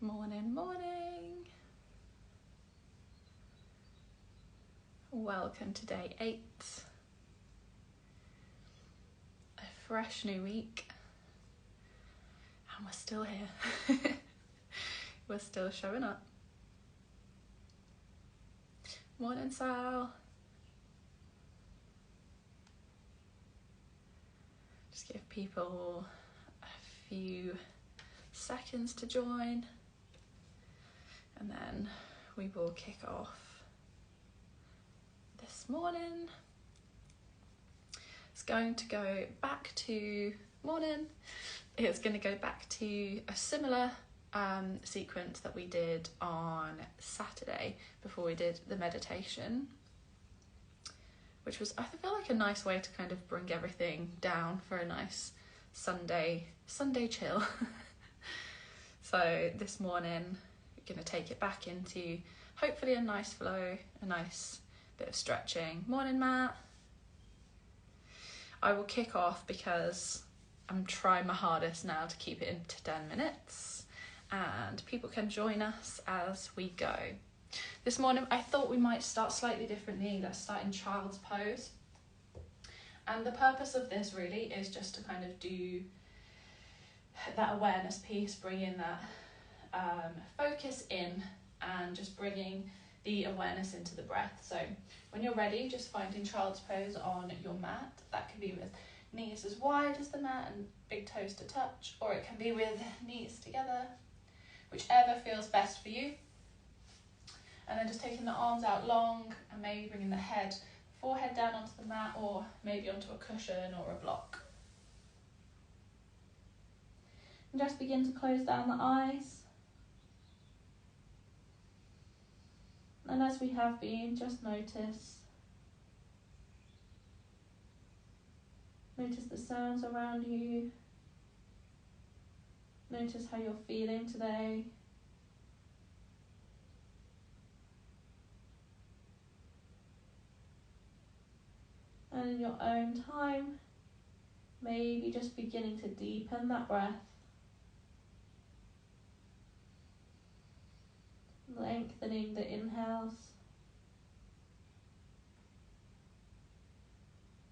Morning, morning. Welcome to day 8. A fresh new week. And we're still here. We're still showing up. Morning, Sal. Just give people a few seconds to join. And then we will kick off this morning. It's going to go back to It's going to go back to a similar sequence that we did on Saturday before we did the meditation, which was, I feel like, a nice way to kind of bring everything down for a nice Sunday chill. So this morning, going to take it back into hopefully a nice flow, a nice bit of stretching. Morning, Matt. I will kick off because I'm trying my hardest now to keep it into 10 minutes and people can join us as we go. This morning I thought we might start slightly differently. Let's start in child's pose, and the purpose of this really is just to kind of do that awareness piece, bring in that focus in and just bringing the awareness into the breath. So when you're ready, just finding child's pose on your mat. That can be with knees as wide as the mat and big toes to touch, or it can be with knees together, whichever feels best for you. And then just taking the arms out long and maybe bringing the forehead down onto the mat, or maybe onto a cushion or a block. And just begin to close down the eyes. And as we have been, just notice the sounds around you. Notice how you're feeling today. And in your own time, maybe just beginning to deepen that breath. Lengthening the inhales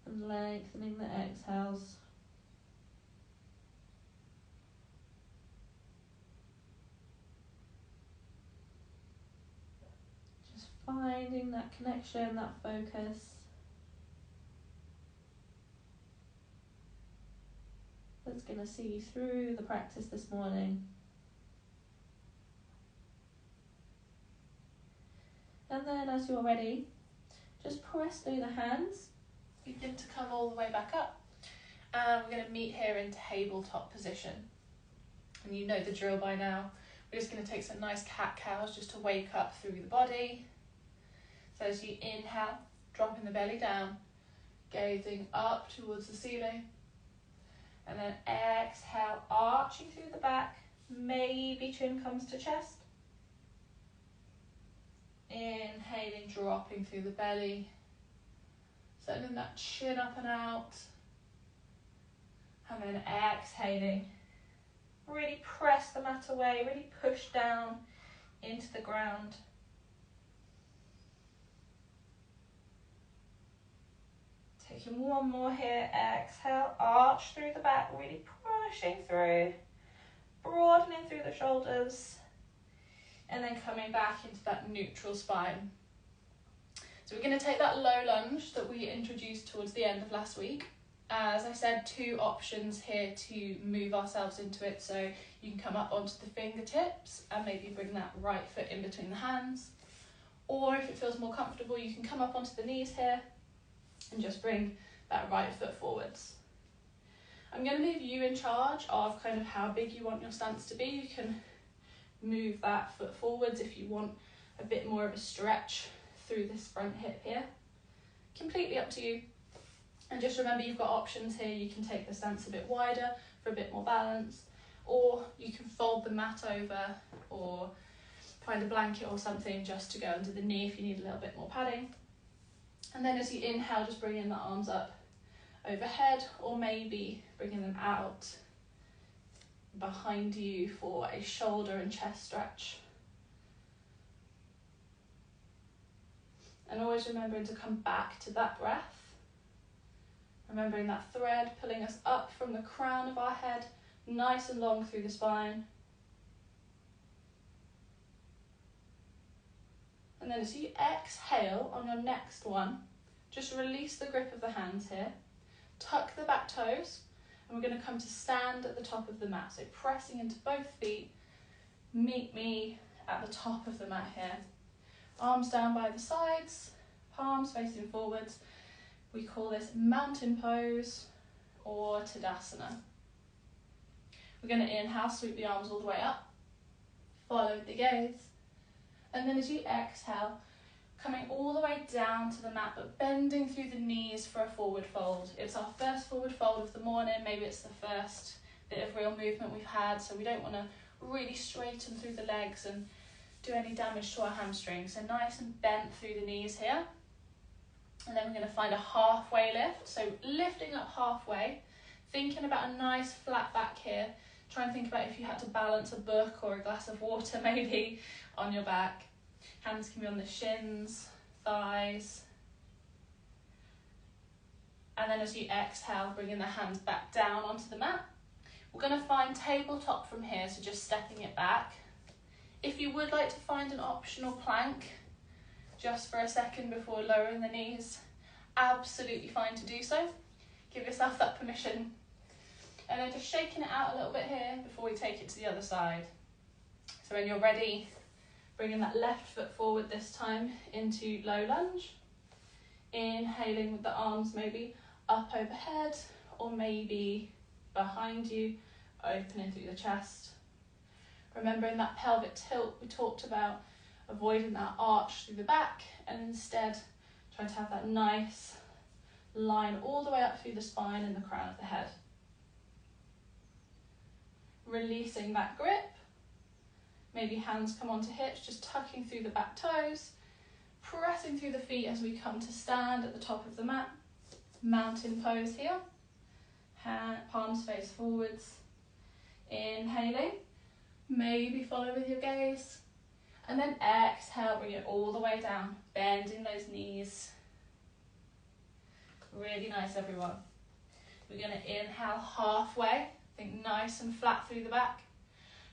and lengthening the exhales. Just finding that connection, that focus that's going to see you through the practice this morning. And then as you're ready, just press through the hands, begin to come all the way back up. And we're going to meet here in tabletop position. And you know the drill by now. We're just going to take some nice cat-cows just to wake up through the body. So as you inhale, dropping the belly down, gazing up towards the ceiling. And then exhale, arching through the back, maybe chin comes to chest. Inhaling, dropping through the belly, sending that chin up and out, and then exhaling, really press the mat away, really push down into the ground. Taking one more here, exhale, arch through the back, really pushing through, broadening through the shoulders. And then coming back into that neutral spine. So we're going to take that low lunge that we introduced towards the end of last week. As I said, 2 options here to move ourselves into it. So you can come up onto the fingertips and maybe bring that right foot in between the hands. Or if it feels more comfortable, you can come up onto the knees here and just bring that right foot forwards. I'm going to leave you in charge of kind of how big you want your stance to be. You can move that foot forwards if you want a bit more of a stretch through this front hip here. Completely up to you. And just remember, you've got options here. You can take the stance a bit wider for a bit more balance, or you can fold the mat over or find a blanket or something just to go under the knee if you need a little bit more padding. And then as you inhale, just bringing the arms up overhead, or maybe bringing them out behind you for a shoulder and chest stretch. And always remembering to come back to that breath. Remembering that thread pulling us up from the crown of our head, nice and long through the spine. And then as you exhale on your next one, just release the grip of the hands here. Tuck the back toes, and we're going to come to stand at the top of the mat. So pressing into both feet, meet me at the top of the mat here. Arms down by the sides, palms facing forwards. We call this mountain pose or Tadasana. We're going to inhale, sweep the arms all the way up. Follow the gaze. And then as you exhale, coming all the way down to the mat, but bending through the knees for a forward fold. It's our first forward fold of the morning. Maybe it's the first bit of real movement we've had, so we don't want to really straighten through the legs and do any damage to our hamstrings. So nice and bent through the knees here. And then we're going to find a halfway lift. So lifting up halfway, thinking about a nice flat back here. Try and think about if you had to balance a book or a glass of water maybe on your back. Hands can be on the shins, thighs. And then as you exhale, bringing the hands back down onto the mat. We're going to find tabletop from here, so just stepping it back. If you would like to find an optional plank, just for a second before lowering the knees, absolutely fine to do so. Give yourself that permission. And then just shaking it out a little bit here before we take it to the other side. So when you're ready, bringing that left foot forward this time into low lunge. Inhaling with the arms maybe up overhead or maybe behind you, opening through the chest. Remembering that pelvic tilt we talked about, avoiding that arch through the back, and instead trying to have that nice line all the way up through the spine and the crown of the head. Releasing that grip. Maybe hands come onto hips, just tucking through the back toes, pressing through the feet as we come to stand at the top of the mat. Mountain pose here. Palms face forwards. Inhaling. Maybe follow with your gaze. And then exhale, bring it all the way down, bending those knees. Really nice, everyone. We're going to inhale halfway. Think nice and flat through the back.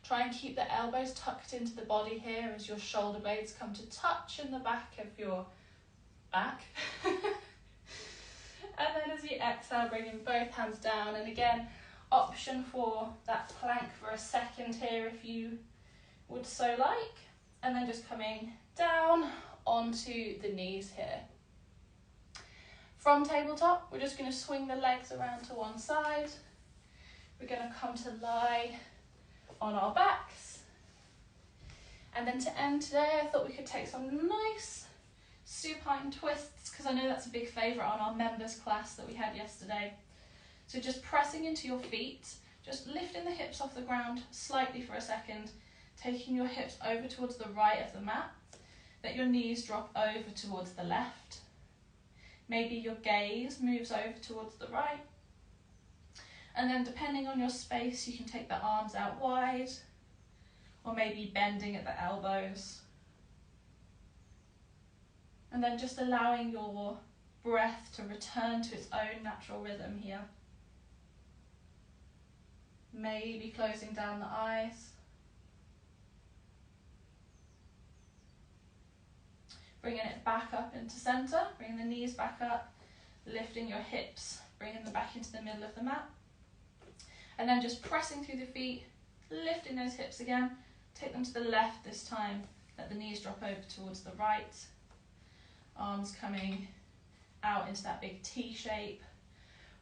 Try and keep the elbows tucked into the body here as your shoulder blades come to touch in the back of your back. And then as you exhale, bringing both hands down. And again, option for that plank for a second here if you would so like. And then just coming down onto the knees here. From tabletop, we're just going to swing the legs around to one side. We're going to come to lie on our backs. And then to end today, I thought we could take some nice supine twists, because I know that's a big favourite on our members class that we had yesterday. So just pressing into your feet, just lifting the hips off the ground slightly for a second, taking your hips over towards the right of the mat. Let your knees drop over towards the left. Maybe your gaze moves over towards the right. And then depending on your space, you can take the arms out wide, or maybe bending at the elbows. And then just allowing your breath to return to its own natural rhythm here. Maybe closing down the eyes. Bringing it back up into centre, bringing the knees back up, lifting your hips, bringing them back into the middle of the mat. And then just pressing through the feet, lifting those hips again, take them to the left this time, let the knees drop over towards the right. Arms coming out into that big T shape,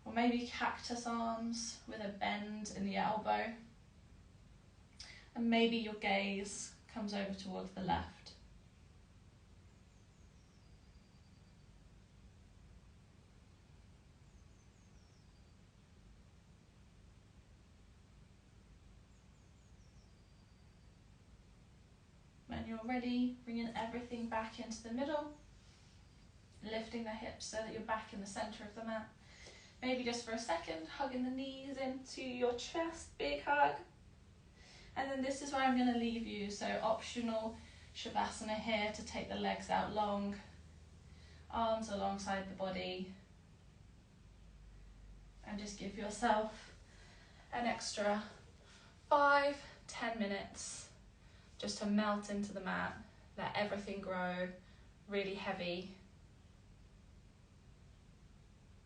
or maybe cactus arms with a bend in the elbow. And maybe your gaze comes over towards the left. When you're ready, bringing everything back into the middle, lifting the hips so that you're back in the centre of the mat. Maybe just for a second, hugging the knees into your chest, big hug. And then this is where I'm going to leave you. So optional savasana here to take the legs out long, arms alongside the body, and just give yourself an extra 5-10 minutes just to melt into the mat, let everything grow really heavy,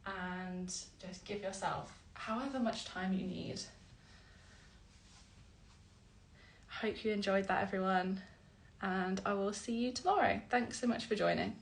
and just give yourself however much time you need. I hope you enjoyed that, everyone, and I will see you tomorrow. Thanks so much for joining.